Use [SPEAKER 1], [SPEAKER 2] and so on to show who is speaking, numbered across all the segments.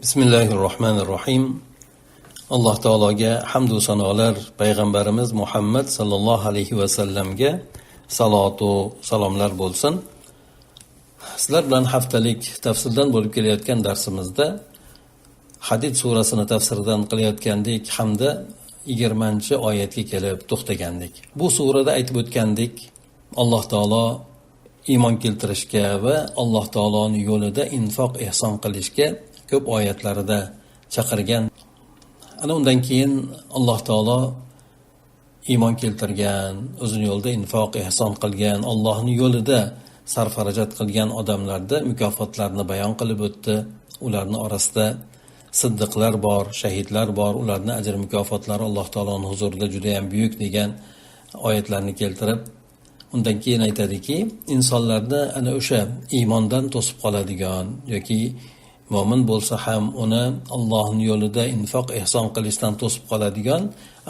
[SPEAKER 1] Bismillahirrohmanirrohim. Alloh taologa hamd va sanolar, payg'ambarimiz Muhammad sallallohu alayhi va sallamga salatu salomlar bo'lsin. Sizlar bilan haftalik tafsirdan bo'lib kelayotgan darsimizda Hadid surasini tafsiridan qilayotgandik hamda 20-oyatga kelib to'xtagandik. Bu surada aytib o'tgandik, Alloh taolo iymon keltirishga va Alloh taoloning yo'lida infoq ihson qilishga ko'p oyatlarida chaqirgan. Ana undan keyin Alloh taolo iymon keltirgan, o'zining yo'lida infoq ihson qilgan, Allohning yo'lida sarfarajat qilgan odamlarda mukofotlarni bayon qilib o'tdi. Ularning orasida siddiqlar bor, shahidlar bor, ularning ajr mukofotlari Alloh taoloning huzurida juda ham buyuk degan oyatlarni keltirib, undan keyin aytadiki, insonlarni ana o'sha iymondan to'sib qoladigan yoki mo'min bo'lsa ham uni Allohning yo'lida infoq ihson qilishdan to'sib qoladigan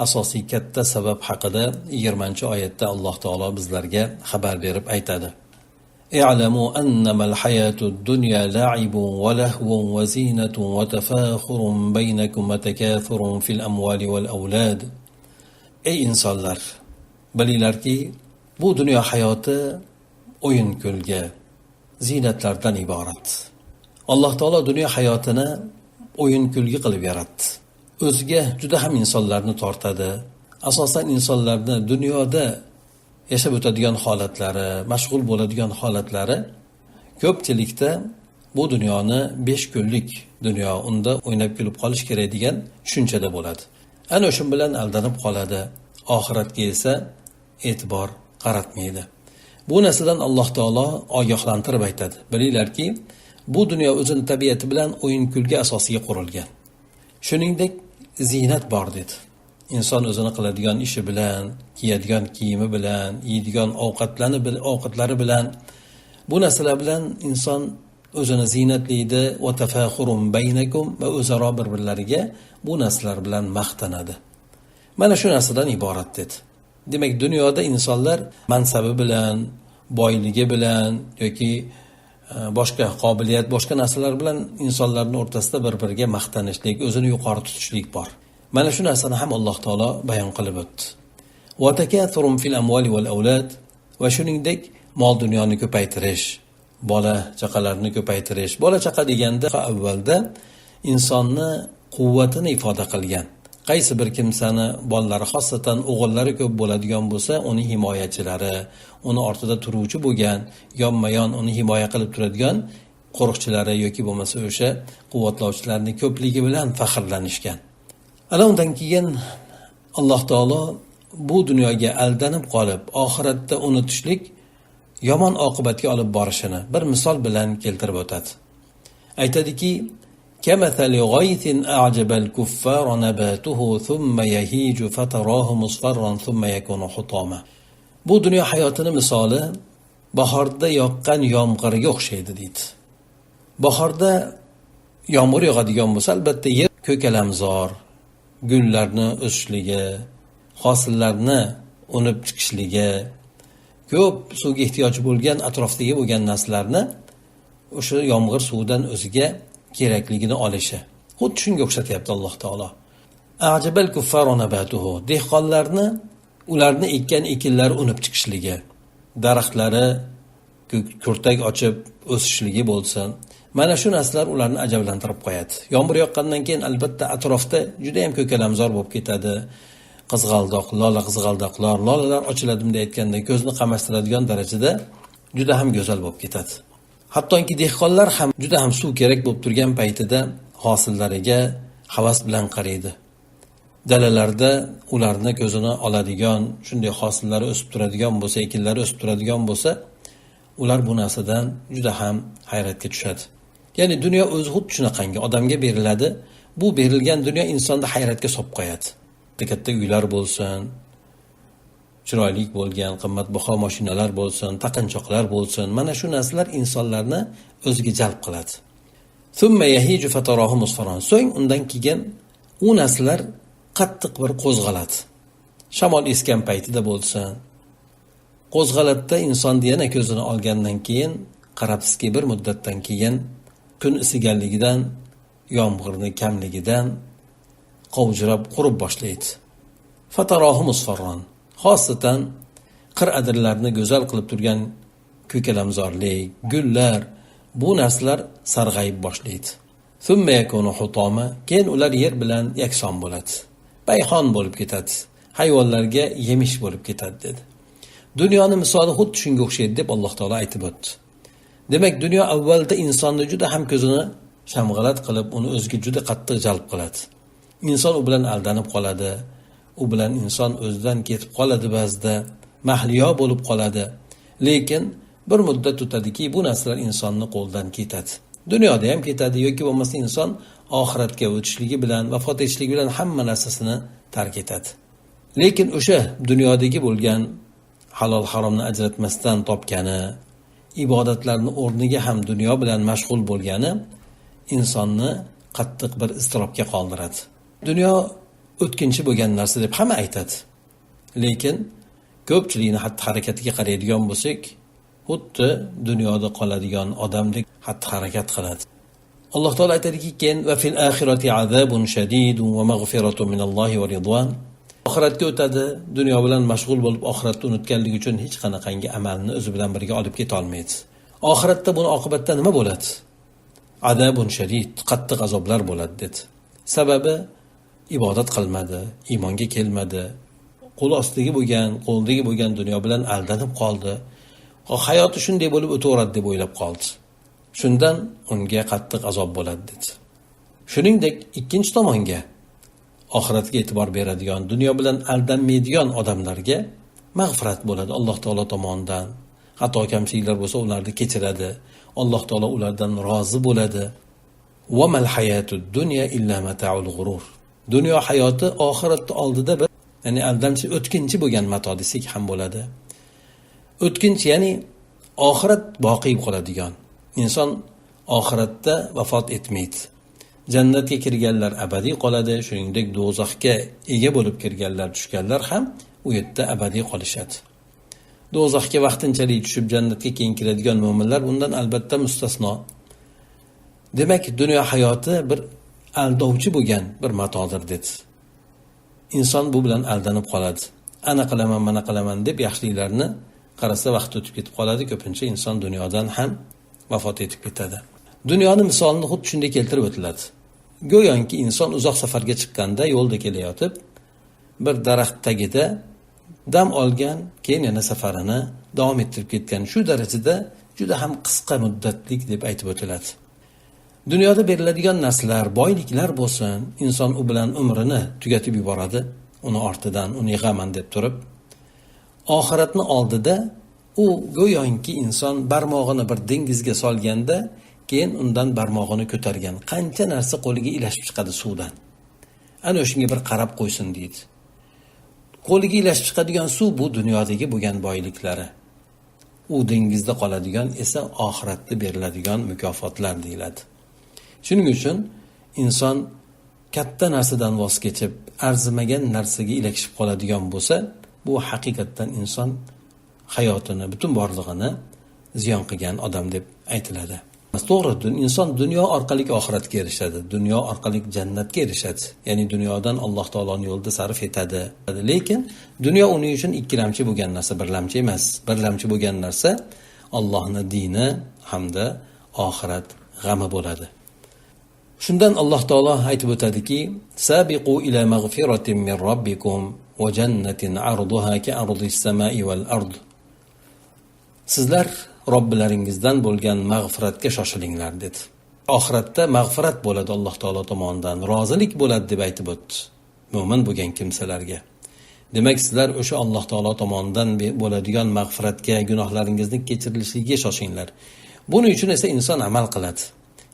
[SPEAKER 1] asosiy katta sabab haqida 20-oyatda Alloh taolo bizlarga xabar berib aytadi. I'lamu annamal hayatud dunya la'ibun wa lahwun wa zinatun wa tafakhurun baynakum wa takathurun fil amwali wal awlad. Ey insonlar, bilinglarki, bu dunyo hayoti o'yin kulgi, zinatlardan iborat. Alloh taolo dunyo hayotini o'yin kulgi qilib yaratdi. O'ziga juda ham insonlarni tortadi. Asosan insonlarni dunyoda yashab o'tadigan holatlari, mashg'ul bo'ladigan holatlari ko'pchilikda bu dunyoni 5 kunlik dunyo, unda o'ynab kulib qolish kerak degan tushunchada bo'ladi. Ana o'shin bilan aldanib qoladi. Oxiratga esa e'tibor qaratmaydi. Bu narsadan Alloh taolo ogohlantirib aytadi. Bilinglarki, bu dunyo o'zining tabiati bilan o'yin kulgi asosiga qurilgan. Shuningdek, zinat bor dedi. Inson o'zini qiladigan ishi bilan, kiyadigan kiyimi bilan, yeydigan ovqatlari bilan, bu narsalar bilan inson o'zini zinatlaydi va tafakhurun baynakum va o'zaro bir-birlariga bu narsalar bilan maqtanadi. Mana shu narsadan iborat dedi. Demak, dunyoda insonlar mansabi bilan, boyligi bilan yoki boshqa qobiliyat, boshqa narsalar bilan insonlarning o'rtasida bir-biriga maqtanishlik, o'zini yuqori tutishlik bor. Mana shu narsani ham Alloh taolo bayon qilib o'tdi. Wa takathurun fil amwali wal awlad, va shuningdek mol dunyoni ko'paytirish, bola chaqalarni ko'paytirish. Bola chaqa deganda avvalda insonni quvvatini ifoda qilgan. Qaysi bir kimsani bolalari, xosatan o'g'illari ko'p bo'ladigan bo'lsa, uning himoyachilari, uni ortida turuvchi bo'lgan, yonma-yon uni himoya qilib turadigan qo'riqchilari yoki bo'lmasa o'sha quvvatlovchilarning ko'pligi bilan faxrlanishgan. Ana undan keyin Alloh taolo bu dunyoga aldanib qolib, oxiratda unutishlik yomon oqibatga olib borishini bir misol bilan keltirib o'tadi. Aytadiki, كمثل غيث أعجب الكفار نباته ثم يهيج فتراه مصفرا ثم يكون حطاما. Bu dunyo hayotini misoli bahorda yoqqan yomg'irga o'xshaydi deydi. Bahorda yomg'ir yog'adigan bo'lsa, albatta yer ko'kalamzor, gullarni o'sishligi, hosillarni unib chiqishligi, ko'p suvga ehtiyoji bo'lgan atrofdagi bo'lgan narsalarni o'sha yomg'ir suvidan o'ziga kerakligini olishi. Xuddi shunga o'xshatyapti Alloh taolo. A'jabal kuffaru nabatuhu. Dehqonlarni ularni ekkan ekinlari unib chiqishligi, daraxtlari kurtak ochib o'sishligi bo'lsin. Mana shu narsalar ularni ajablantirib qo'yadi. Yomg'ir yoqqandan keyin albatta atrofda juda ham ko'kalamzor bo'lib ketadi. Qizg'aldoq, qizg'aldoqlar, lolalar ochiladimi deyotganda ko'zni qamashtiradigan darajada juda ham go'zal bo'lib ketadi. Hattoki dehqonlar ham juda ham suv kerak bo'lib turgan paytida hosillariga havas bilan qaraydi. Dalalarda ularni ko'zini oladigan, shunday hosillari o'sib turadigan bo'lsa, ekinlari o'sib turadigan bo'lsa, ular bu narsadan juda ham hayratga tushadi. Ya'ni dunyo o'zi xuddi shunaqangi odamga beriladi. Bu berilgan dunyo insonni hayratga solib qo'yadi. Katta uylar bo'lsin, chiroyli bo'lgan qimmatbaho mashinalar bo'lsin, taqinchoqlar bo'lsin, mana shu narsalar insonlarni o'ziga jalb qiladi. Thumma yahiju fatarahu musfaran. So'ng undan keyin u narsalar qattiq bir qo'zg'aladi. Shamol esgan paytida bo'lsin, qo'zg'alatda inson yana ko'zini olgandan keyin qarabsizki bir muddatdan keyin kun isiganligidan yomg'irni kamligidan qovjirab qurib boshlaydi. Fatarohu musfarron. Xosatan qir-adirlarni go'zal qilib turgan ko'kalamzorlik, gullar, bu narsalar sarg'ayib boshlaydi. Thumma yakunu hutama, keyin ular yer bilan yakson bo'ladi. Bayhon bo'lib ketadi. Hayvonlarga yemish bo'lib ketadi dedi. Dunyoning misoli xuddi shunga o'xshaydi deb Alloh taolo aytib o'tdi. Demak, dunyo avvalda insonni juda ham ko'zini shamg'alat qilib, uni o'ziga juda qattiq jalb qiladi. Inson u bilan aldanib qoladi. U bilan inson o'zidan ketib qoladi ba'zida, mahliyo bo'lib qoladi. Lekin bir muddat o'tadiki, bu narsalar insonning qo'ldan ketadi. Dunyoda ham ketadi yoki bo'lmasa inson oxiratga o'tishligi bilan, vafot etishligi bilan hamma narsasini tark etadi. Lekin o'sha dunyodagi bo'lgan halol haromni ajratmasdan topgani, ibodatlarning o'rniga ham dunyo bilan mashg'ul bo'lgani insonni qattiq bir iztirobga qoldiradi. Dunyo o'tkinchi bo'lgan narsa deb hamma aytadi. Lekin ko'pchilikni xatti-harakatiga qaraydigan bo'lsak, xuddi dunyoda qoladigan odamdek xatti-harakat qiladi. Alloh taolo aytadiki, keyin va fil oxirati azabun shadidun va mag'firatun minallohi va ridwan. Oxiratga o'tadi, dunyo bilan mashg'ul bo'lib oxiratni unutganligi uchun hech qanaqangi amalni o'zi bilan birga olib keta olmaydi. Oxiratda buni oqibatda nima bo'ladi? Azabun shadid, qattiq azoblar bo'ladi dedi. Sababi ibodat qilmadi, iymonga kelmadi, qo'l ostidagi bo'lgan, qo'ldagi bo'lgan dunyo bilan aldanib qoldi. Hayoti shunday bo'lib o'taveradi deb o'ylab qoldi. Shundan unga qattiq azob bo'ladi dedi. Shuningdek, ikkinchi tomonga oxiratga e'tibor beradigan, dunyo bilan aldanmaydigan odamlarga mag'firat bo'ladi Alloh taolo tomonidan. Xato kamchiliklar bo'lsa, ularni kechiradi. Alloh taolo ulardan rozi bo'ladi. Va mal hayatud dunya illa mata'ul g'urur. Dunyo hayoti oxiratning oldida bir, ya'ni aldamchi, o'tkinchi bo'lgan mato desak ham bo'ladi. O'tkinchi, ya'ni oxirat boqiy qoladigan. Inson oxiratda vafot etmaydi. Jannatga kirganlar abadiy qoladi, shuningdek do'zaxga ega bo'lib kirganlar, tushganlar ham u yerda abadiy qolishadi. Do'zaxga vaqtinchalik tushib jannatga keyin kiradigan mu'minlar bundan albatta mustasno. Demak, dunyo hayoti bir aldovchi bo'lgan bir matodir dedi. Inson bu bilan aldanib qoladi. Ana qilaman, mana qilaman deb yaxshiliklarni qarasa vaqt o'tib ketib qoladi. Ko'pincha inson dunyodan ham vafot etib ketadi. Dunyoning misolini xuddi shunday keltirib o'tiladi. Go'yoki inson uzoq safarga chiqqanda yo'lda kelayotib, bir daraxt tagida dam olgan, keyin yana safarini davom ettirib ketgan. Shu darajada juda ham qisqa muddatlik deb aytib o'tiladi. Dunyoda beriladigan narsalar, boyliklar bo'lsin, inson u bilan umrini tugatib yuboradi. Uni ortidan uni yig'aman deb turib, oxiratni oldida u go'yoki inson barmog'ini bir dengizga solganda, keyin undan barmog'ini ko'targan qancha narsa qo'liga ilashib chiqadi suvdan. Ana o'shunga bir qarab qo'ysin deydi. Qo'liga ilashib chiqadigan suv bu dunyodagi bo'lgan boyliklari. U dengizda qoladigan esa oxiratda beriladigan mukofotlar deyiladi. Shuning uchun inson katta narsadan voz kechib, arzimagan narsaga ilashib qoladigan bo'lsa, bu haqiqatdan inson hayotini, butun borlig'ini ziyon qilgan odam deb aytiladi. To'g'ri, inson dunyo orqali oxiratga erishadi, dunyo orqali jannatga erishadi. Ya'ni dunyodan Alloh taoloning yo'lida sarf etadi. Lekin dunyo uning uchun ikkilamchi bo'lgan narsa, birlamchi emas. Birlamchi bo'lgan narsa Allohning dini hamda oxirat g'ami bo'ladi. Shundan Alloh taolo aytib o'tadiki: "Sabiqu ila mag'firatin min robbikum va jannatin 'arduha ka'ardis samai wal ard." Sizlar Robbilaringizdan bo'lgan mag'firatga shoshilinglar dedi. Oxiratda mag'firat bo'ladi Alloh taolo tomonidan, rozilik bo'ladi deb aytib o'tdi mo'min bo'lgan kimsalarga. Demak, sizlar o'sha Alloh taolo tomonidan bo'ladigan mag'firatga, gunohlaringizni kechirilishiga shoshinglar. Buning uchun esa inson amal qiladi.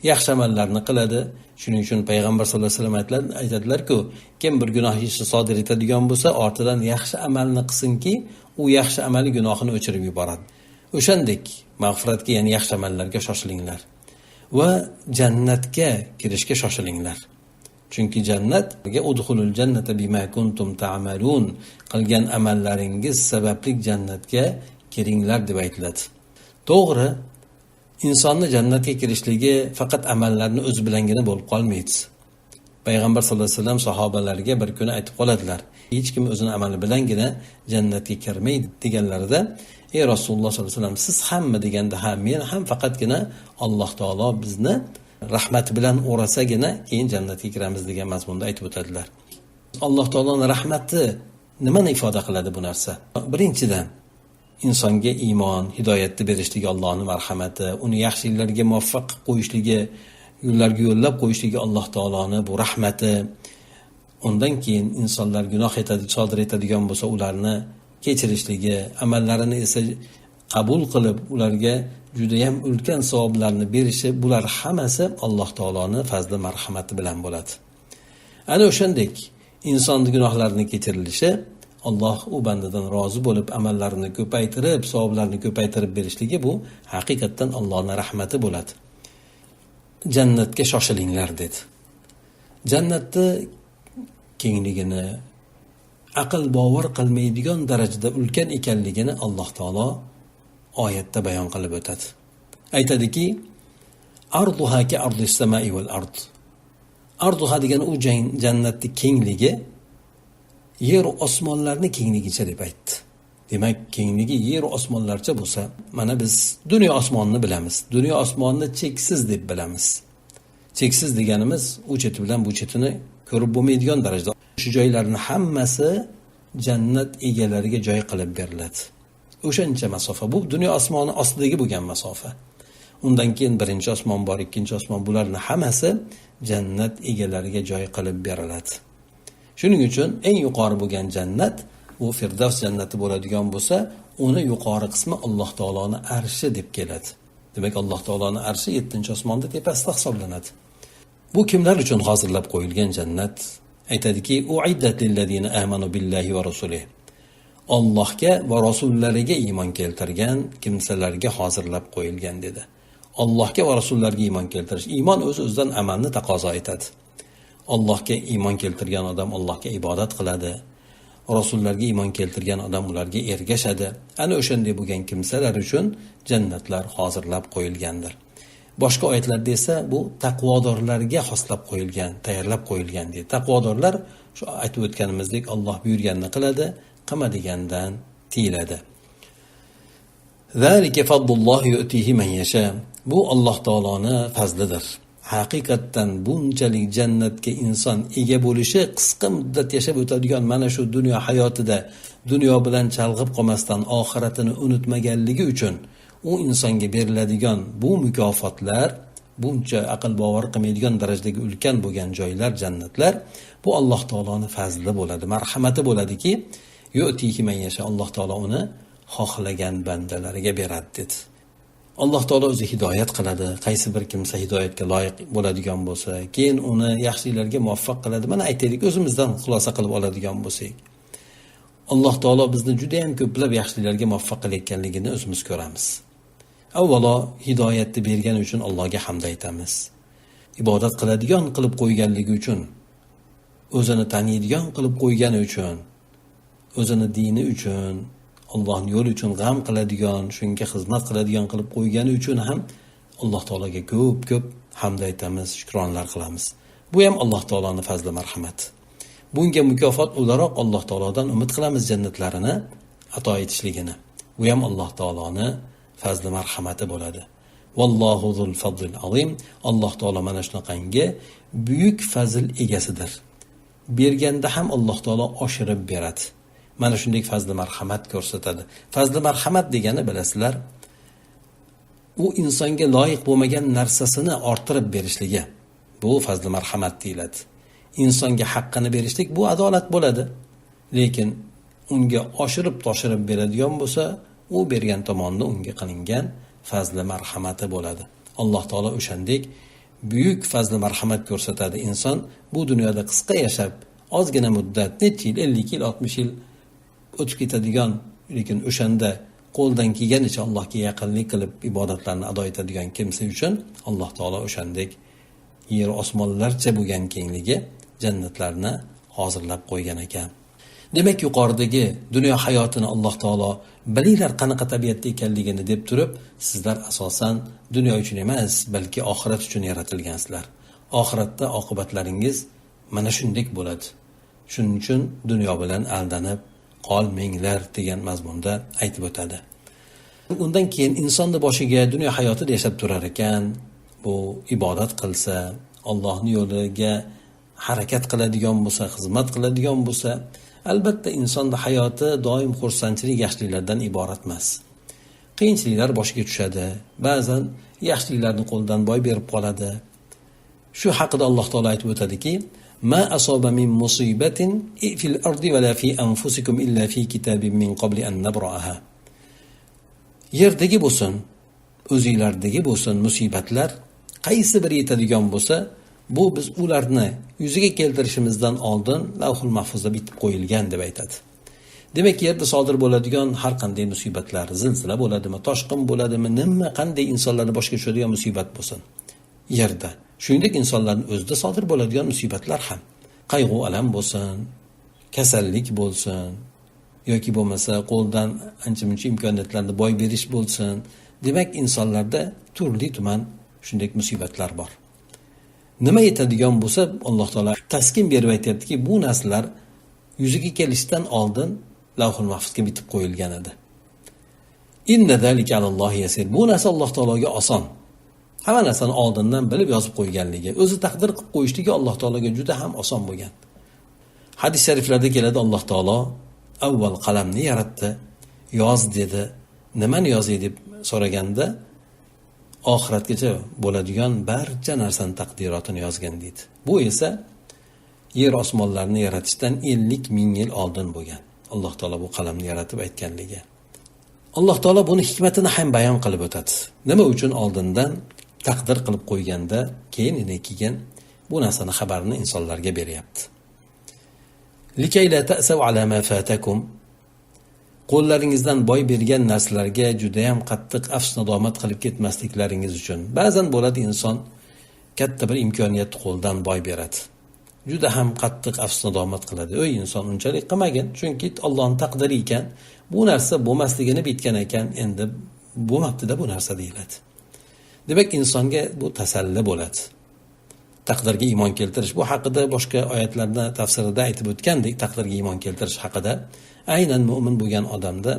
[SPEAKER 1] Yaxshi amallarni qiladi. Shuning uchun payg'ambar sollallohu alayhi vasallam aytadilar-ku, kim bir gunoh ishni sodir etadigan bo'lsa, ortidan yaxshi amalni qilsinki, u yaxshi amali gunohini o'chirib yuboradi. O'shandek mag'firatga, ya'ni yaxshi amallarga shoshilinglar va jannatga kirishga shoshilinglar. Chunki jannatga udkhulul jannata bima kuntum ta'malun, qilgan amallaringiz sababli jannatga kiringlar deb aytiladi. To'g'ri, insonni jannatga kirishligi faqat amallarni o'zi bilangina bo'lib qolmaydi. Payg'ambar sollallohu alayhi vasallam sahobalarga bir kuni aytib qoladilar, hech kim o'zini amali bilangina jannatga kirmaydi deganlarida, ey Rasululloh sollallohu alayhi vasallam, siz hammi deganda, ha men ham, faqatgina Alloh taolo bizni rahmat bilan o'rasagina keyin jannatga kiramiz degan mazmunda aytib o'tadilar. Alloh taoloning rahmati nimani ifoda qiladi bu narsa? Birinchidan, insonga iymon, hidoyatni berishligi Allohning marhamati, uni yaxshiliklarga muvaffaq qilib qo'yishligi, yo'llarga yo'llab qo'yishligi Alloh taoloning bu rahmati. Undan keyin insonlar gunoh sodir etadigan bo'lsa, ularni kechirishligi, amallarini esa qabul qilib, ularga juda ham ulkan savoblarni berishi, bular hammasi Alloh taoloning fazli marhamati bilan bo'ladi. Ana o'shandek insonning gunohlarini kechirilishi, Alloh u bandadan rozi bo'lib amallarini ko'paytirib, savoblarni ko'paytirib berishligi, bu haqiqatan Allohning rahmati bo'ladi. Jannatga shoshilinglar dedi. Jannatni kengligini, aql bovar qilmaydigan darajada ulkan ekanligini Alloh taolo oyatda bayon qilib o'tadi. Aytadiki, arduha ka ardis samai val ard. Arduha degan u jannatning kengligi yer va osmonlarning kengligicha deb aytdi. Demak, kengligi yer va osmonlarcha bo'lsa, mana biz dunyo osmonni bilamiz. Dunyo osmonni cheksiz deb bilamiz. Cheksiz deganimiz u cheti bilan bu chetini ko'rib bo'lmaydigan darajada. Shu joylarning hammasi jannat egalariga joy qilib beriladi. O'shancha masofa, bu dunyo osmoni ostidagi bo'lgan masofa. Undan keyin birinchi osmon bor, ikkinchi osmon, bularning hammasi jannat egalariga joy qilib beriladi. Shuning uchun eng yuqori bo'lgan jannat, u Firdavs jannati bo'ladigan bo'lsa, uni yuqori qismi Alloh taoloning arshi deb keladi. Demak, Alloh taoloning arshi 7-osmonda tepasida hisoblanadi. Bu kimlar uchun hozirlab qo'yilgan jannat? Aytadiki, uiddat lillazina amanu billahi va rasulihi. Allohga va rasullariga iymon keltirgan kimsalarga hozirlab qo'yilgan dedi. Allohga va rasullariga iymon keltirish, iymon o'z-o'zidan amalni taqozo etadi. Allohga iymon keltirgan odam Allohga ibodat qiladi. Rasullarga iymon keltirgan odam ularga ergashadi. Ana o'shanday bo'lgan kimsalar uchun jannatlar hozirlab qo'yilgandir. Boshqa oyatlarda esa bu taqvodorlarga xoslab qo'yilgan, tayyorlab qo'yilgan deydi. Taqvodorlar shu aytib o'tganimizdek Alloh buyurganini qiladi, qilmadigandan tiyiladi. Zalika fadlullohi yu'tihi man yasha. Bu Alloh taoloning fazlidir. Haqiqatan bunchalik jannatga inson ega bo'lishi, qisqa muddat yashab o'tadigan mana shu dunyo hayotida dunyo bilan chalg'ib qolmasdan oxiratini unutmaganligi uchun u insonga beriladigan bu mukofotlar, buncha aql bovar qilmaydigan darajadagi ulkan bo'lgan joylar, jannatlar, bu Alloh taoloning fazli bo'ladi, marhamati bo'ladiki, yu'tihi man yasha, Alloh taolo uni xohlagan bandalariga beradi dedi. Alloh taolo o'zi hidoyat qiladi. Qaysi bir kimsa hidoyatga loyiq bo'ladigan bo'lsa, keyin uni yaxshiliklarga muvaffaq qiladi. Mana aytaylik, o'zimizdan xulosa qilib oladigan bo'lsak, Alloh taolo bizni juda ham ko'plab yaxshiliklarga muvaffaq qilayotganligini o'zimiz ko'ramiz. Avvalo, hidoyatni bergani uchun Allohga hamd aytamiz. Ibodat qiladigan qilib qo'yganligi uchun, o'zini taniydigan qilib qo'ygani uchun, o'zini dini uchun, Allohning yo'li uchun g'am qiladigan, shunga xizmat qiladigan qilib qo'ygani uchun ham Alloh taologa ko'p hamd aytamiz, shukronlar qilamiz. Bu ham Alloh taoloning fazli marhamati. Bunga mukofot o'laroq Alloh taolodan umid qilamiz jannatlarini ato etishligini. Bu ham Alloh taoloning fazli marhamati bo'ladi. Vallohu zul fadlil azim. Alloh taolo mana shunaqangi buyuk fazl egasidir. Berganda ham Alloh taolo oshirib beradi. Mana shunday fazli marhamat ko'rsatadi. Fazli marhamat degani bilasizlar, u insonga loyiq bo'lmagan narsasini orttirib berishligi. Bu fazli marhamat deyiladi. Insonga haqqini berishlik bu adolat bo'ladi. Lekin unga oshirib-toshirib beradigan bo'lsa, u bergan tomonda unga qilingan fazli marhamati bo'ladi. Alloh taolo o'shandek buyuk fazli marhamat ko'rsatadi. Inson bu dunyoda qisqa yashab, ozgina muddat, necha yil, 50 yil, 60 yil o'tib ketadigan, lekin o'shanda qo'ldan kelganicha Allohga yaqinlik qilib ibodatlarni ado etadigan kimsa uchun Alloh taolo o'shandek yer osmonlarcha bo'lgan kengligi jannatlarni hozirlab qo'ygan ekan. Demak, yuqoridagi dunyo hayotini Alloh taolo bilinglar qanaqa tabiatda ekanligini deb turib, sizlar asosan dunyo uchun emas, balki oxirat uchun yaratilgansizlar. Oxiratda oqibatlaringiz mana shunday bo'ladi. Shuning uchun dunyo bilan aldanib qolmanglar degan mazmunda aytib o'tadi. Undan keyin insonni boshiga dunyo hayotida yashab turar ekan, bu ibodat qilsa, Allohning yo'liga harakat qiladigan bo'lsa, xizmat qiladigan bo'lsa, albatta insonning hayoti doim xursandchilik, yaxshiliklardan iborat emas. Qiyinchiliklar boshiga tushadi. Ba'zan yaxshiliklarni qo'ldan boy berib qoladi. Shu haqida Alloh taolo aytib o'tadiki: "Ma asoba min musibatin fil ardi va la fi anfusikum illa fi kitabin min qabli an nabra'aha." Yerdagi bo'lsin, o'zinglardagi bo'lsin musibatlar qaysi biri yetadigan bo'lsa, bu biz ularni yuzaga keltirishimizdan oldin Lavhul Mahfuzda bitib qo'yilgan deb aytadi. Demak, yerda sodir bo'ladigan har qanday musibatlar, zilzila bo'ladimi, toshqin bo'ladimi, nima qanday insonlarning boshiga tushadigan musibat bo'lsin, yerda, shuningdek insonlarning o'zida sodir bo'ladigan musibatlar ham, qayg'u alam bo'lsin, kasallik bo'lsin, yoki bo'lmasa qo'ldan ancha-muncha imkoniyatlarni boy berish bo'lsin, demak insonlarda turli tuman shunday musibatlar bor. Nima yetadigan bo'lsa, Alloh taolo taskin berib aytayaptiki, bu narsalar yuzaga kelishdan oldin Lavhul Mahfuzga bitib qo'yilgan edi. Inna zalika alallohi yasir. Bu narsa Alloh taologa oson. Hamma narsani oldindan bilib yozib qo'yganligi, o'zi taqdir qilib qo'yishligi Alloh taologa juda ham oson bo'lgan. Hadis shariflarda keladi, Alloh taolo avval qalamni yaratdi, yoz dedi. Nimani yozay deb so'raganda, oxiratgacha bo'ladigan barcha narsani taqdirotini yozgan deydi. Bu esa yer osmonlarni yaratishdan 50 ming yil oldin bo'lgan. Alloh taolo bu qalamni yaratib aytganligi. Alloh taolo buni hikmatini ham bayon qilib o'tadi. Nima uchun oldindan taqdir qilib qo'yganda, keyin bu narsani xabarini insonlarga beryapti. Likay la ta'saw ala ma fatakum. Qo'llaringizdan boy bergan narsalarga juda ham qattiq afsus-nadomat qilib ketmasliklaringiz uchun. Ba'zan bo'ladi, inson katta bir imkoniyatni qo'ldan boy beradi. Juda ham qattiq afsus-nadomat qiladi. O'y, inson unchalik qilmagan, chunki Allohning taqdiri ekan, bu narsa bo'lmasligini bitgan ekan, endi bo'lmabdi-da bu narsa deyiladi. Demak, insonga bu tasalli bo'ladi. Taqdirga iymon keltirish, bu haqida boshqa oyatlarda tafsirida aytib o'tgandek, taqdirga iymon keltirish haqida aynan mu'min bo'lgan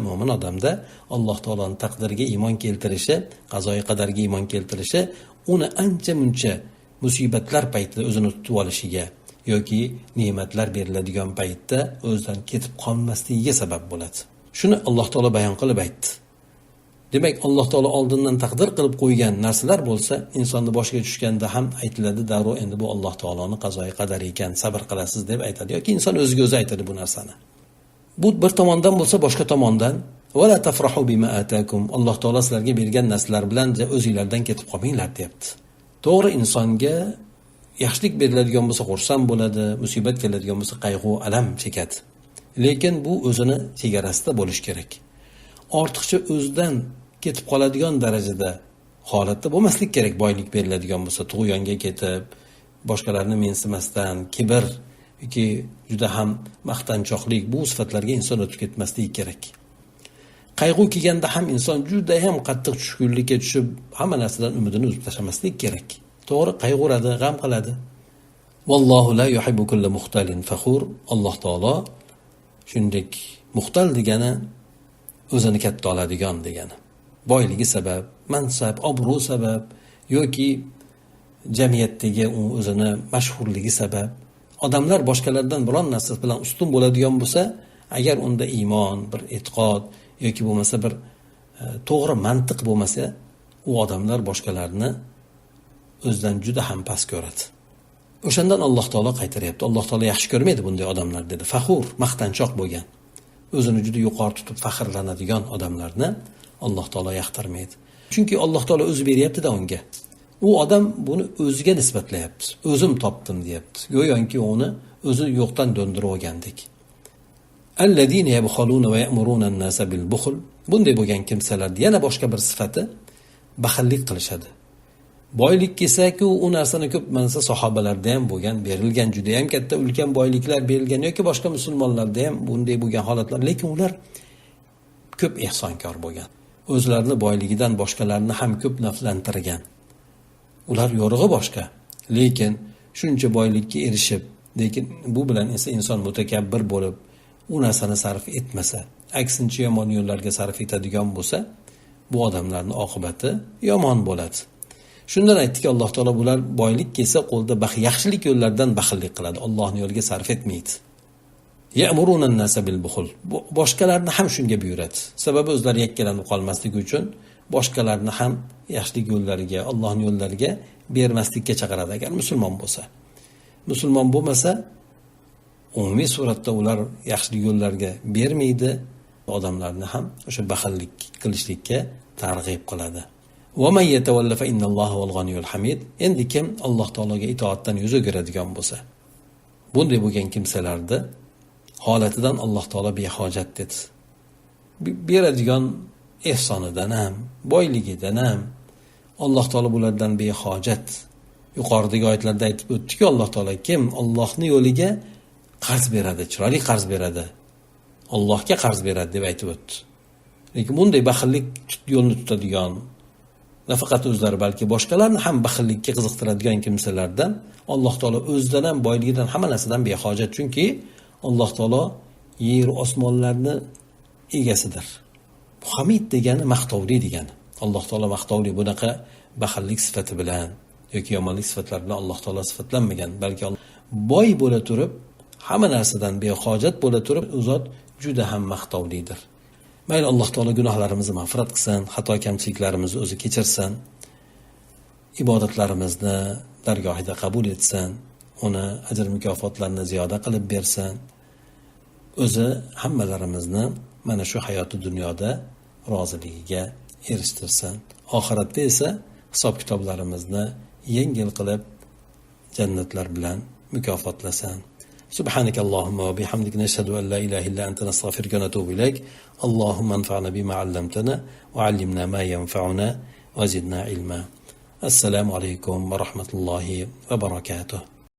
[SPEAKER 1] mu'min odamda Alloh taoloning taqdiriga iymon keltirishi, qazoyi qadarga iymon keltirishi uni ancha-muncha musibatlar paytida o'zini tutib olishiga yoki ne'matlar beriladigan paytda o'zidan ketib qolmasligiga sabab bo'ladi. Shuni Alloh taolo bayon qilib aytdi. Demak, Alloh taolo oldindan taqdir qilib qo'ygan narsalar bo'lsa, insonni boshiga tushganda ham aytiladi, darrov endi bu Alloh taoloning qazoyi qadari ekan, sabr qilasiz deb aytadi yoki inson o'ziga o'zi aytadi bu narsani. Bu bir tomondan bo'lsa, boshqa tomondan wala tafrahu bima atakum. Alloh taolo sizlarga bergan narsalar bilan o'zingizlardan ketib qolmanglar deyapti. To'g'ri, insonga yaxshilik beriladigan bo'lsa xursand bo'ladi, musibat keladigan bo'lsa qayg'u, alam chekadi. Lekin bu o'zini chegarasida bo'lish kerak. Ortiqcha o'zidan ketib qoladigan darajada holatda bo'lmaslik kerak. Boylik beriladigan bo'lsa, tug'yonga ketib, boshqalarni mensimasdan, kibr yoki juda ham maqtanchoqlik, bu sifatlarga inson o'tib ketmasligi kerak. Qayg'u kelganda ham inson juda ham qattiq tushkunlikka tushib, hamma narsadan umidini uzib tashlamaslik kerak. To'g'ri, qayg'uradi, g'am qiladi. Vallohu la yuhibbu kulla muxtalin fakhur. Alloh taolo shunday muxtal degani o'zini katta oladigan degani. Boyligi sabab, mansab, obro' sabab yoki jamiyatdagi o'zini mashhurligi sabab odamlar boshqalardan biron narsa bilan ustun bo'ladigan bo'lsa, agar unda iymon, bir e'tiqod yoki bo'lmasa bir to'g'ri mantiq bo'lmasa, u odamlar boshqalarni o'zidan juda ham past ko'radi. O'shandan Alloh taolo qaytaryapti. Alloh taolo yaxshi ko'rmaydi bunday odamlar dedi. Faxur, maqtanchoq bo'lgan, o'zini juda yuqori tutib faxrlanadigan odamlarni Alloh taolo yoqtirmaydi. Chunki Alloh taolo o'zi beryapti-da unga. U odam buni o'ziga nisbatlayapti. O'zim topdim deyapti. Go'yoki uni o'zi yo'qdan do'ndirib olgandek. Allazina yabkhuluna va ya'muruna an-nasa bil-bukhl. Bunday bo'lgan kimsalar yana boshqa bir sifati baxillik qilishadi. Boylik kelsa-ku, u narsani ko'p mansa sahobalarda ham bo'lgan, berilgan, juda ham katta ulkan boyliklar berilgan yoki boshqa musulmonlarda ham bunday bo'lgan holatlar, lekin ular ko'p ehsonkor bo'lgan. O'zlarini boyligidan boshqalarni ham ko'p naflantirgan. Ular yo'rig'i boshqa, lekin shuncha boylikka erishib, lekin bu bilan esa inson mutakabbir bo'lib, u narsani sarf etmasa, aksincha yomon yo'llarga sarf etadigan bo'lsa, bu odamlarning oqibati yomon bo'ladi. Shundan aytdiki, Alloh taolo bular boylik kelsa qo'lda yaxshilik yo'llardan baxillik qiladi, Allohning yo'liga sarf etmaydi. Ya'murunan nasa bil buxul. Boshqalarni ham shunga buyuradi. Sababi o'zlari yakkalanib qolmasligi uchun boshqalarni ham yaxshilik yo'llariga, Allohning yo'llariga bermaslikka chaqiradi agar musulmon bo'lsa. Musulmon bo'lmasa, umumiy suratda ular yaxshilik yo'llariga bermaydi, odamlarni ham o'sha baxillik qilishlikka targ'ib qiladi. Va man yatawalla fa innalloha val g'aniyul hamid. Endi kim Alloh taologa itoatdan yuz o'giradigan bo'lsa, bunday bo'lgan kimsalarni holatidan Alloh taolo behojat dedi. Beradigan ehsonidan ham, boyligidan ham Alloh taolo bulardan behojat. Yuqoridagi oyatlarda aytib o'tdiki, Alloh taolo kim Allohning yo'liga qarz beradi, chiroyli qarz beradi, Allohga qarz beradi deb aytib o'tdi. Lekin bunday baxillik yo'lni tutadigan, nafaqat o'zlari balki boshqalarni ham baxillikka qiziqtiradigan kimsalardan Alloh taolo o'zidan ham, boyligidan, hamma narsadan behojat, chunki Alloh taolo yer osmonlarni egasidir. Hamid degani maqtovli degani. Alloh taolo maqtovli, bunaqa baxillik sifati bilan yoki yomonlik sifatlari bilan Alloh taolo sifatlanmagan, balki boy bo'la turib, hamma narsadan behojat bo'la turib, u zot juda ham maqtovlidir. Mayli Alloh taolo gunohlarimizni mag'firat qilsin, xato kamchiliklarimizni o'zi kechirsin, ibodatlarimizni dargohida qabul etsin, uni ajr mukofotlarini ziyoda qilib bersin. O'zi hammalarimizni mana shu hayoti dunyoda roziligiga erishtirsin. Oxiratda esa hisob kitoblarimizni yengil qilib jannatlar bilan mukofotlasin. سبحانك اللهم وبحمدك نشهد أن لا إله إلا أنت نستغفرك ونتوب إليك اللهم انفعنا بما علمتنا وعلمنا ما ينفعنا وزدنا علما. السلام عليكم ورحمة الله وبركاته.